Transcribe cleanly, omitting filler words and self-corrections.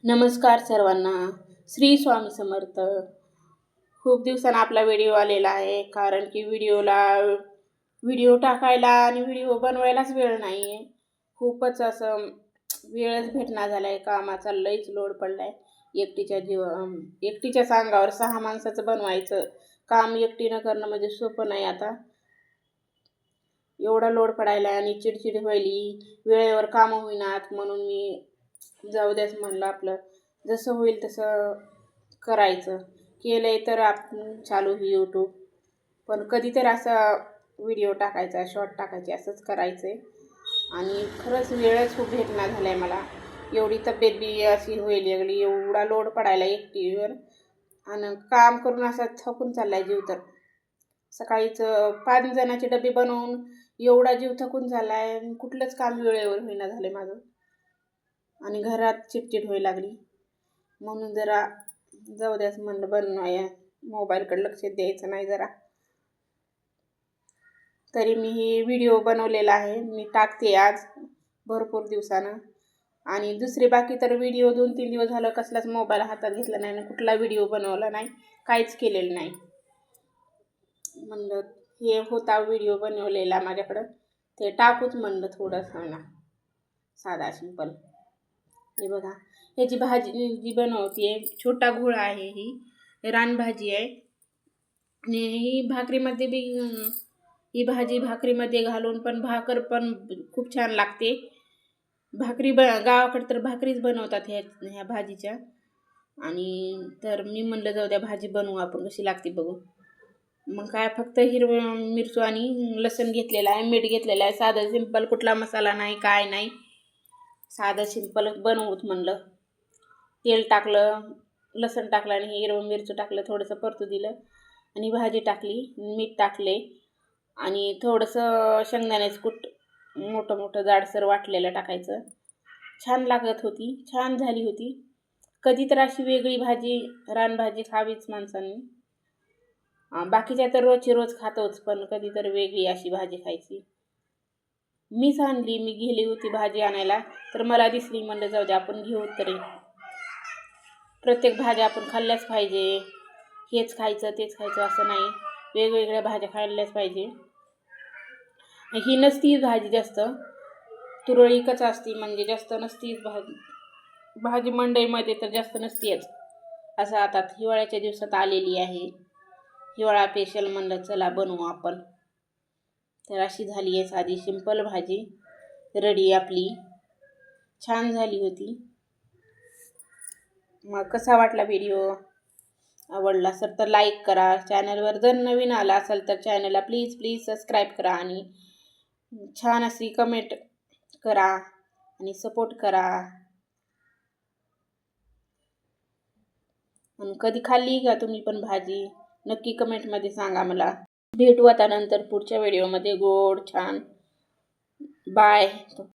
नमस्कार सर्वांना. श्री स्वामी समर्थ. खूप दिवसांनी आपला व्हिडिओ आलेला आहे, कारण की व्हिडिओ टाकायला आणि व्हिडिओ बनवायलाच वेळ नाही आहे. खूपच असं वेळच भेटना झाला आहे. कामाचा लईच लोड पडला आहे. एकटीच्याच अंगावर 6 माणसाचं बनवायचं काम एकटीनं करणं म्हणजे सोपं नाही. आता एवढा लोड पडायला आणि चिडचिड व्हायली, वेळेवर कामं होईनात. म्हणून मी जाऊ द्याच म्हणलं, आपलं जसं होईल तसं करायचं. केलंय तर आपण चालू ही यूट्यूब, पण कधीतरी असा व्हिडिओ टाकायचा, शॉर्ट टाकायचे, असंच करायचं आहे. आणि खरंच वेळच खूप भेटना झाला आहे मला. एवढी तब्येत बी अशी होईल लागली, एवढा लोड पडायला एकटीवर, आणि काम करून असा थकून चालला आहे जीव. तर सकाळीच 5 जणांचे डबे बनवून एवढा जीव थकून झाला आहे, कुठलंच काम वेळेवर होईना झालं आहे माझं. आणि घरात चिडचिड व्हायला लागली. म्हणून जरा जाऊ द्याच म्हणलं, बनवाया, मोबाईलकडे लक्ष द्यायचं नाही जरा. तरी मी ही व्हिडिओ बनवलेला आहे, मी टाकते आज भरपूर दिवसानं. आणि दुसरे बाकी तर व्हिडिओ 2-3 दिवस झालं कसलाच मोबाईल हातात घेतला नाही ना, कुठला व्हिडिओ बनवला नाही, काहीच केलेलं नाही. म्हणलं हे होता व्हिडिओ बनवलेला माझ्याकडं, ते टाकूच म्हणलं थोडंसं ना, साधा सिंपल. हे बघा, ह्याची भाजी जी बनवते, छोटा घोळा आहे, ही रानभाजी आहे. आणि ही भाकरीमध्ये बी, ही भाजी भाकरीमध्ये घालून पण भाकर पण खूप छान लागते. गावाकडे तर भाकरीच बनवतात ह्या भाजीच्या. आणि तर मी म्हणलं जाऊ द्या, भाजी बनवू आपण, कशी लागते बघू. मग काय, फक्त हिरवं मिरची आणि लसूण घेतलेला आहे, मीठ घेतलेलं आहे, साधं सिंपल, कुठला मसाला नाही, काय नाही, साधं सिंपल बनवूत म्हणलं. तेल टाकलं, लसूण टाकलं आणि हिरवं मिरची टाकलं, थोडंसं परतू दिलं आणि भाजी टाकली, मीठ टाकले आणि थोडंसं शेंगदाण्याचं कूट मोठं मोठं जाडसर वाटलेलं टाकायचं. छान लागत होती, छान झाली होती. कधी तर अशी वेगळी भाजी, रानभाजी खावीच माणसांनी. बाकीच्या तर रोजची रोज खातोच, पण कधी तर वेगळी अशी भाजी खायची. मीच आणली, मी गेली होती भाजी आणायला, तर मला दिसली, म्हणलं जाऊ दे आपण घेऊ तरी. प्रत्येक भाज्या आपण खाल्ल्याच पाहिजे, हेच खायचं तेच खायचं असं नाही, वेगवेगळ्या भाज्या खाल्ल्याच पाहिजे. ही नसती भाजी जास्त, तुरळीकच असती, म्हणजे जास्त नसतीच भाजी मंडईमध्ये तर जास्त नसतीच. असं आता हिवाळ्याच्या दिवसात आलेली आहे, हिवाळा स्पेशल म्हणलं चला बनवू आपण. तर अशी झाली आहे साधी सिंपल भाजी रेडी आपली, छान झाली होती. मग कसा वाटला व्हिडिओ? आवडला असेल तर लाईक करा. चॅनलवर जर नवीन आला असेल तर चॅनलला प्लीज सबस्क्राईब करा आणि छान अशी कमेंट करा आणि सपोर्ट करा. आणि कधी खाल्ली का तुम्ही पण भाजी? नक्की कमेंटमध्ये सांगा मला. भेटू आता नंतर पुढच्या व्हिडिओमध्ये गोड छान. बाय.